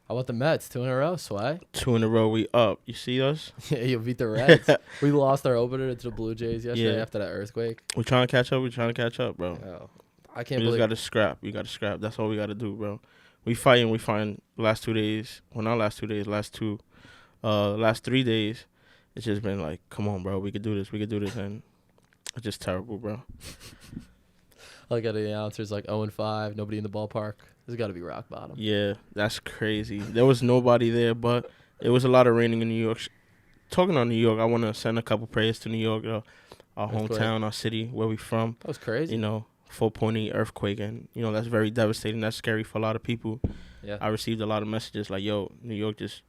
How about the Mets? 2 in a row, Sway. 2 in a row, we up. You see us? Yeah, you beat the Reds. We lost our opener to the Blue Jays yesterday after that earthquake. We're trying to catch up. We're trying to catch up, bro. Oh, I can't We believe. just got to scrap. We got to scrap. That's all we got to do, bro. We fighting. We find last 2 days. Well, not last 2 days. Last 3 days. It's just been like, come on, bro. We could do this. We could do this. And it's just terrible, bro. I got the announcers like 0-5. Nobody in the ballpark. This has got to be rock bottom. Yeah, that's crazy. There was nobody there, but it was a lot of raining in New York. Talking on New York, I want to send a couple prayers to New York, our hometown, our city, where we from. That was crazy. 4.8 earthquake, and, that's very devastating. That's scary for a lot of people. Yeah. I received a lot of messages like, yo, New York just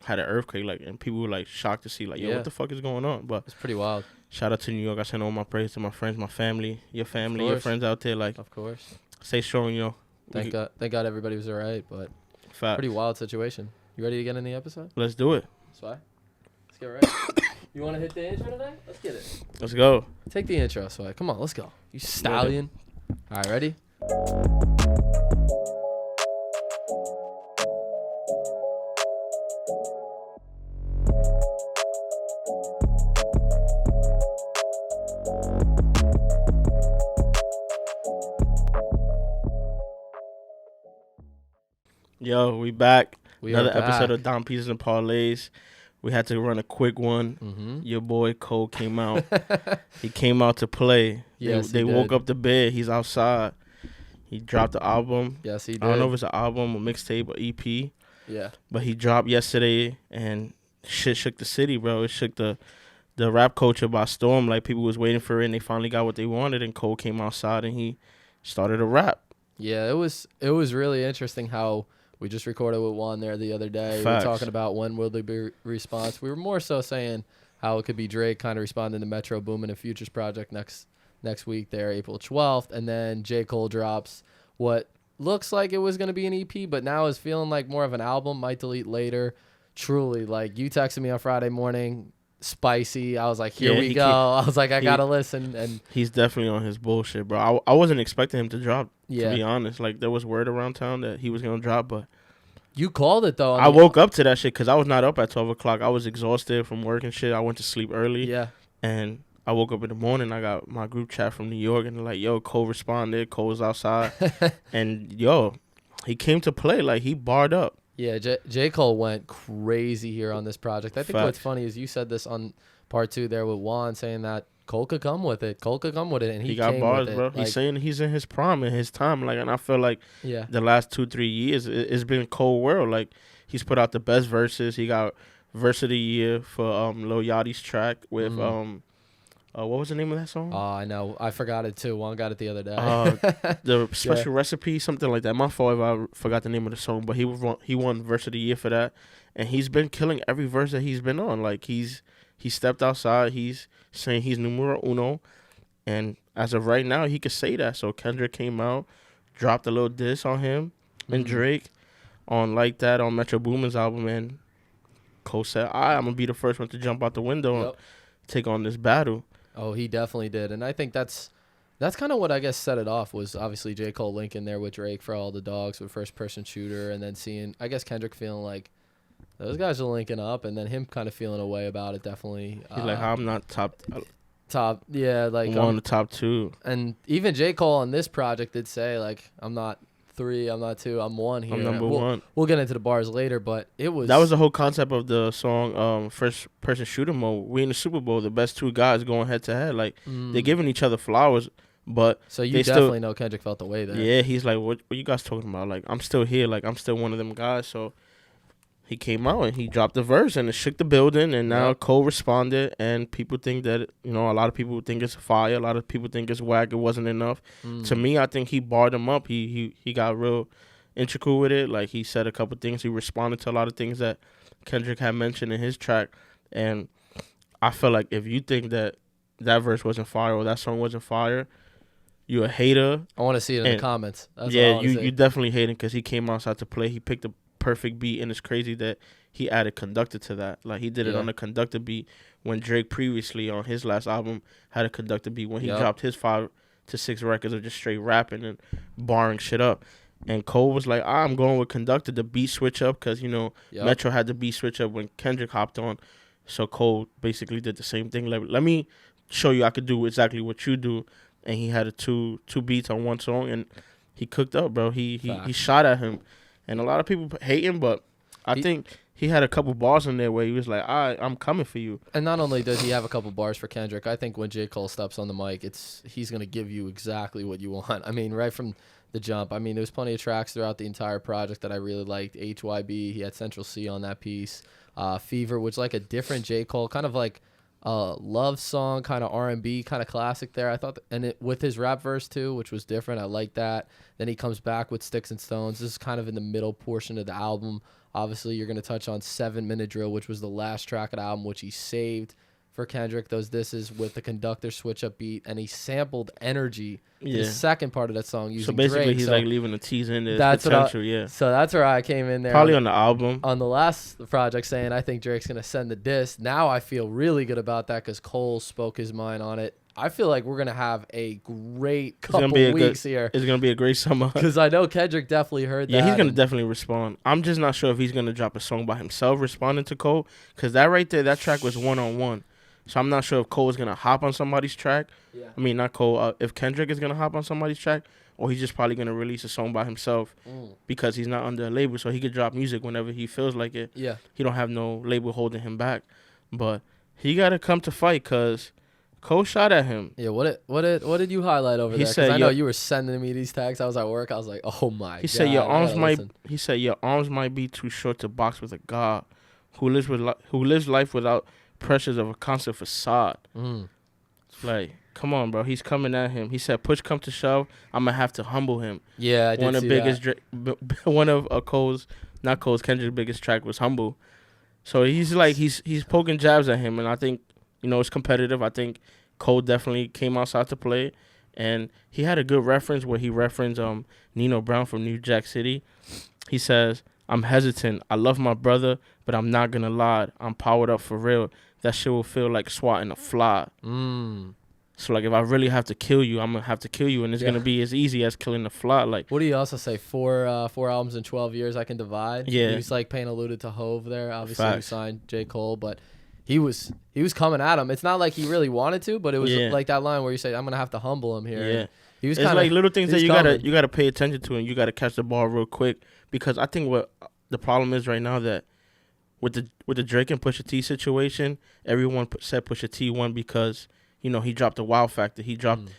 had an earthquake, and people were, shocked to see, yo, what the fuck is going on? But it's pretty wild. Shout out to New York. I send all my prayers to my friends, my family, your friends out there. Of course. Stay strong, Thank God everybody was all right, but Facts. Pretty wild situation. You ready to get in the episode? Let's do it. Sway? Let's get ready. You want to hit the intro today? Let's get it. Let's go. Take the intro, Sway. Come on, let's go. You stallion. All right, ready? Yo, we back. Another are back. episode of Dom Pieces and Parlays. We had to run a quick one. Mm-hmm. Your boy Cole came out. He came out to play. Yes, they woke up the bed. He's outside. He dropped the album. Yes, he did. I don't know if it's an album, a mixtape, or EP. Yeah. But he dropped yesterday, and shit shook the city, bro. It shook the rap culture by storm. Like, people was waiting for it, and they finally got what they wanted, and Cole came outside, and he started a rap. Yeah, it was really interesting how we just recorded with Juan there the other day. Facts. We were talking about when will there be response. We were more so saying how it could be Drake kind of responding to Metro Boomin and Futures Project next week there, April 12th. And then J. Cole drops what looks like it was going to be an EP, but now is feeling like more of an album, might delete later. Truly, like, you texted me on Friday morning, spicy. I was like, here we go. I was like, I got to listen. And he's definitely on his bullshit, bro. I wasn't expecting him to drop, yeah, to be honest. Like, there was word around town that he was going to drop, but you called it, though. I woke up to that shit because I was not up at 12 o'clock. I was exhausted from work and shit. I went to sleep early. Yeah. And I woke up in the morning. I got my group chat from New York, and they're like, yo, Cole responded. Cole's outside. And, yo, he came to play. Like, he barred up. Yeah, J. Cole went crazy here on this project. I think Facts. what's funny is you said this on part 2 there with Juan, saying that Cole could come with it. And he got came bars, with bro. it. He's saying he's in his prime, in his time. Like, and I feel like yeah, the last 2-3 years, it's been Cole world. Like, he's put out the best verses. He got verse of the year for Lil Yachty's track with what was the name of that song? Oh, I know. I forgot it too. Juan got it the other day. The special recipe, something like that. My fault if I forgot the name of the song, but he won verse of the year for that, and he's been killing every verse that he's been on. Like, he stepped outside. He's saying he's numero uno, and as of right now, he could say that. So Kendrick came out, dropped a little diss on him and Drake on Like That on Metro Boomin's album, and Cole said, I'm gonna be the first one to jump out the window and take on this battle. Oh, he definitely did. And I think that's kind of what I guess set it off, was obviously J. Cole linking there with Drake for All the Dogs with First Person Shooter, and then seeing, I guess, Kendrick feeling like those guys are linking up, and then him kind of feeling a way about it, definitely. He's like, I'm not top, yeah, like I'm one of the top 2. And even J. Cole on this project did say, like, I'm not 3, I'm not 2, I'm 1 here. I'm number 1. We'll get into the bars later, but that was the whole concept of the song, First Person Shooter Mode. We in the Super Bowl, the best 2 guys going head to head. Like, they're giving each other flowers, but so you definitely know Kendrick felt the way there. Yeah, he's like, what you guys talking about? Like, I'm still here. Like, I'm still one of them guys. So he came out and he dropped the verse, and it shook the building, and now Cole responded, and people think that, a lot of people think it's fire. A lot of people think it's whack. It wasn't enough. To me, I think he barred him up. He got real intricate with it. Like, he said a couple things. He responded to a lot of things that Kendrick had mentioned in his track, and I feel like if you think that verse wasn't fire or that song wasn't fire, you're a hater. I want to see it in the comments. That's you definitely hating, because he came outside to play. He picked the perfect beat, and it's crazy that he added conductor to that. Like, he did it on a conductor beat when Drake previously on his last album had a conductor beat when he dropped his 5 to 6 records of just straight rapping and barring shit up. And Cole was like, I'm going with Conductor, the beat switch up, because, Yep. Metro had the beat switch up when Kendrick hopped on. So Cole basically did the same thing. Like, let me show you I could do exactly what you do. And he had two beats on one song, and he cooked up, bro. He shot at him. And a lot of people hate him, but I think he had a couple bars in there where he was like, all right, I'm coming for you. And not only does he have a couple bars for Kendrick, I think when J. Cole steps on the mic, he's going to give you exactly what you want. I mean, right from the jump. I mean, there's plenty of tracks throughout the entire project that I really liked. HYB, he had Central C on that piece. Fever, which like a different J. Cole, kind of like a love song, kind of R&B, kind of classic there. I thought, with his rap verse too, which was different. I like that. Then he comes back with Sticks and Stones. This is kind of in the middle portion of the album. Obviously, you're going to touch on 7 Minute Drill, which was the last track of the album, which he saved for Kendrick. This is with the Conductor switch up beat, and he sampled Energy, the second part of that song, using So basically, Drake. he's like leaving the tease in there. So that's where I came in there. Probably on the album. On the last project, saying I think Drake's going to send the diss. Now I feel really good about that because Cole spoke his mind on it. I feel like we're going to have a great couple weeks here. It's going to be a great summer. Because I know Kendrick definitely heard that. Yeah, he's going to definitely respond. I'm just not sure if he's going to drop a song by himself responding to Cole. Because that right there, that track was one-on-one. So I'm not sure if Cole is going to hop on somebody's track. Yeah. I mean, not Cole. If Kendrick is going to hop on somebody's track, or he's just probably going to release a song by himself because he's not under a label. So he could drop music whenever he feels like it. Yeah. He don't have no label holding him back. But he got to come to fight because Cole shot at him. Yeah, what did you highlight over there? Because I know you were sending me these texts. I was at work. I was like, oh my god. He said your arms might be too short to box with a god who lives life without pressures of a constant facade. Like, come on, bro. He's coming at him. He said, push come to shove, I'm gonna have to humble him. Yeah, I did see that. One of Kendrick's biggest track was Humble. So he's like he's poking jabs at him, and I think it's competitive. I think Cole definitely came outside to play, and he had a good reference where he referenced Nino Brown from New Jack City. He says, I'm hesitant. I love my brother, but I'm not gonna lie. I'm powered up for real. That shit will feel like swatting a fly. So, like, if I really have to kill you, I'm going to have to kill you, and it's going to be as easy as killing a fly. Like, what do you also say? Four albums in 12 years I can divide? Yeah. He was, like, Payne alluded to Hove there. Obviously, he signed J. Cole, but he was coming at him. It's not like he really wanted to, but it was like that line where you say, I'm going to have to humble him here. Yeah. He was it's like little things that you gotta pay attention to, and you got to catch the ball real quick, because I think what the problem is right now that with the Drake and Pusha T situation, everyone said Pusha T won because he dropped a wow factor. He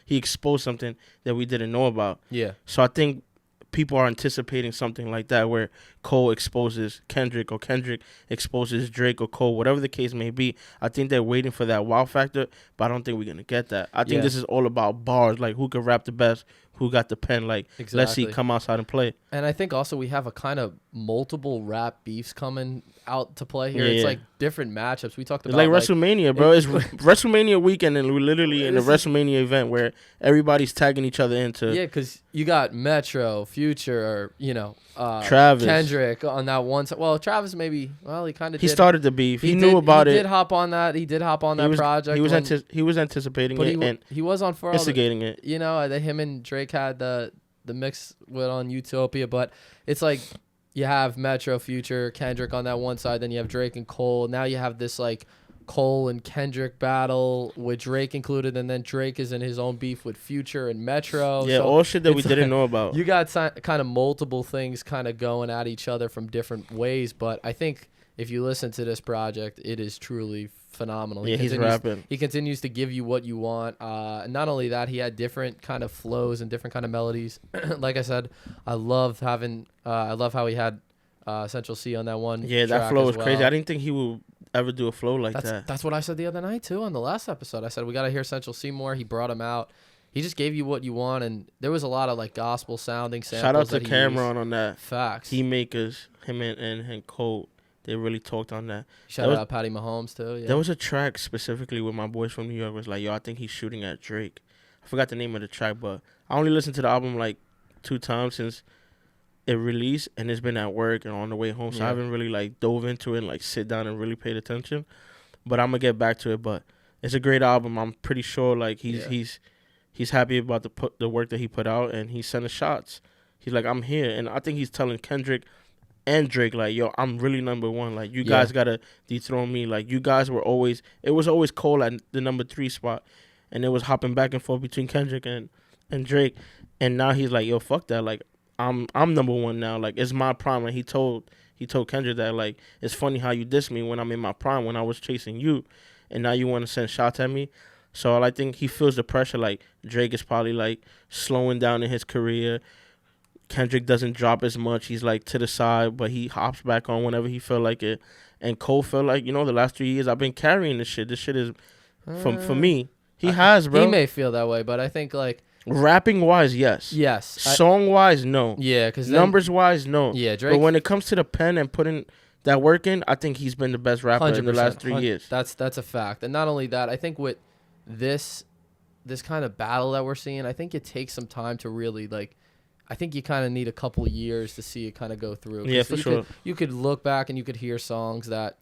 exposed something that we didn't know about. Yeah. So I think people are anticipating something like that, where Cole exposes Kendrick, or Kendrick exposes Drake, or Cole, whatever the case may be. I think they're waiting for that wow factor, but I don't think we're gonna get that. I think this is all about bars, like who could rap the best, who got the pen. Like, Let's see, come outside and play. And I think also we have a kind of multiple rap beefs coming out to play here. It's like different matchups. We talked about like WrestleMania, bro. It's WrestleMania weekend, and we're literally in a WrestleMania event where everybody's tagging each other into. Yeah, because you got Metro, Future, Travis, Kendrick on that one side. Well, Travis maybe. Well, he kind of. He started the beef. He knew about it. He did hop on that. He did hop on that project. He was anticipating it, and he was on for instigating it. Him and Drake had the mix with on Utopia, but it's like you have Metro, Future, Kendrick on that one side, then you have Drake and Cole. Now you have this like Cole and Kendrick battle with Drake included, and then Drake is in his own beef with Future and Metro. Yeah, so all shit that we didn't know about. You got kind of multiple things kind of going at each other from different ways, but I think if you listen to this project, it is truly phenomenal. He's rapping. He continues to give you what you want. Not only that, he had different kind of flows and different kind of melodies. Like I said, I love how he had Central C on that one. Yeah, that flow was crazy. I didn't think he would ever do a flow like that. That's what I said the other night too on the last episode. I said we got to hear Central C more. He brought him out. He just gave you what you want, and there was a lot of like gospel sounding samples. Shout out to Cameron on that. Facts. He makers, him and Cole. They really talked on that. Shout out Patty Mahomes too. Yeah. There was a track specifically with my boys from New York was like, yo, I think he's shooting at Drake. I forgot the name of the track, but I only listened to the album like 2 times since it released, and it's been at work and on the way home, so I haven't really like dove into it and like sit down and really paid attention. But I'm gonna get back to it. But it's a great album. I'm pretty sure like he's happy about the work that he put out, and he's sending shots. He's like, I'm here, and I think he's telling Kendrick and Drake like, yo, I'm really number one. Like, you Yeah. guys gotta dethrone me. Like, you guys were always. It was always Cole at the number 3 spot, and it was hopping back and forth between Kendrick and Drake, and now he's like, yo, fuck that. Like, I'm number one now. Like, it's my prime. And he told Kendrick that, like, it's funny how you diss me when I'm in my prime, when I was chasing you, and now you want to send shots at me. So I think he feels the pressure. Like, Drake is probably like slowing down in his career. Kendrick doesn't drop as much. He's like to the side, but he hops back on whenever he feel like it. And Cole felt like, the last 3 years I've been carrying this shit. This shit is for me. He has, bro. He may feel that way, but I think like rapping wise, yes. Yes. Song wise, no. Yeah, because numbers wise, no. Yeah, Drake. But when it comes to the pen and putting that work in, I think he's been the best rapper in the last 3 years. That's a fact. And not only that, I think with this kind of battle that we're seeing, I think it takes some time to really like. I think you kind of need a couple of years to see it kind of go through. Yeah, for sure. You could look back and you could hear songs that,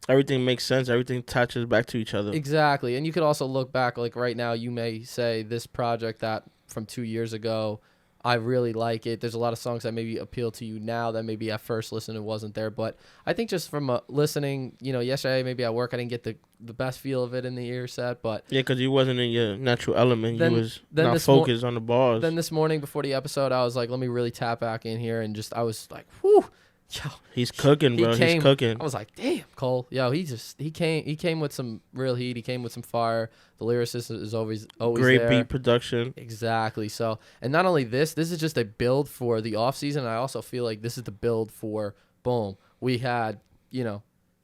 everything makes sense. Everything touches back to each other. Exactly. And you could also look back, like right now, you may say this project that from 2 years ago, I really like it. There's a lot of songs that maybe appeal to you now that maybe at first listen it wasn't there. But I think just from listening, yesterday maybe at work I didn't get the best feel of it in the ear set. But yeah, because you wasn't in your natural element. You was not focused on the bars. Then this morning before the episode, I was like, let me really tap back in here. And I was like, whew. Yo, he's cooking, bro. He's cooking. I was like, damn, Cole. Yo, he came with some real heat. He came with some fire. The lyricist is always great there. Beat production. Exactly. So, and not only this is just a build for the off season. I also feel like this is the build for boom. We had,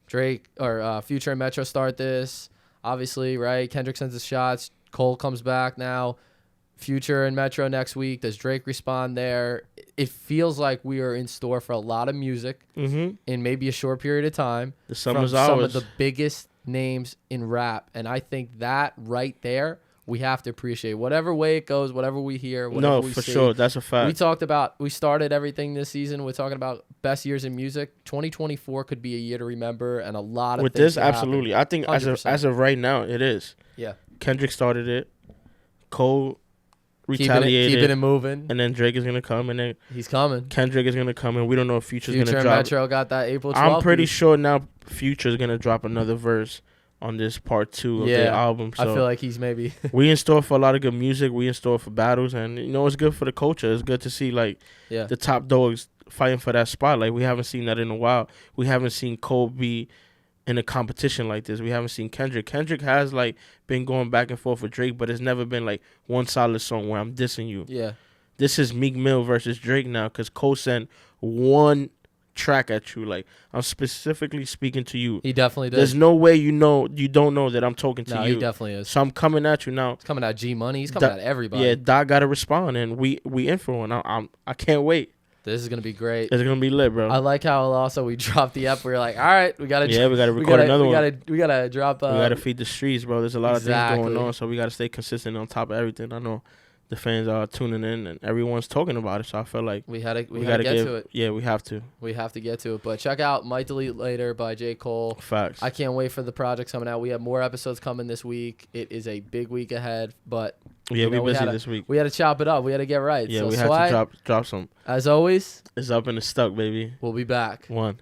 Drake or Future and Metro start this. Obviously, right? Kendrick sends his shots. Cole comes back now. Future and Metro next week. Does Drake respond there? It feels like we are in store for a lot of music in maybe a short period of time. The summer's from ours. Some of the biggest names in rap. And I think that right there, we have to appreciate. Whatever way it goes, whatever we hear, whatever we see. No, for sure. That's a fact. We started everything this season. We're talking about best years in music. 2024 could be a year to remember, and a lot of with things this, absolutely. Happen. I think as of right now, it is. Yeah. Kendrick started it. Cole retaliated, keeping it moving, and then Drake is gonna come, and then he's coming. Kendrick is gonna come, and we don't know if Future's Future gonna and drop. Metro got that April 12th. I'm pretty sure now Future's gonna drop another verse on this part 2 of the album. So I feel like he's maybe we in store for a lot of good music. We in store for battles, and it's good for the culture. It's good to see like the top dogs fighting for that spot. Like, we haven't seen that in a while. We haven't seen Cole be in a competition like this. We haven't seen Kendrick. Kendrick has like been going back and forth with Drake, but it's never been like one solid song where I'm dissing you. Yeah. This is Meek Mill versus Drake now, because Cole sent one track at you. Like, I'm specifically speaking to you. He definitely does. There's no way you don't know that I'm talking to you. No, he definitely is. So I'm coming at you now. He's coming at G Money. He's coming at everybody. Yeah, Doc got to respond, and we in for one. I can't wait. This is gonna be great. It's gonna be lit, bro. I like how also we dropped the app. We were like, all right, we gotta record another one. We gotta drop. We gotta feed the streets, bro. There's a lot of things going on, so we gotta stay consistent on top of everything. I know the fans are tuning in and everyone's talking about it, so I feel like we gotta get to it. Yeah, we have to. We have to get to it. But check out Might Delete Later by J. Cole. Facts. I can't wait for the projects coming out. We have more episodes coming this week. It is a big week ahead, but yeah, we're busy this week. We had to chop it up. We had to get right. Yeah, so we had to drop some. As always, it's up and it's stuck, baby. We'll be back. One.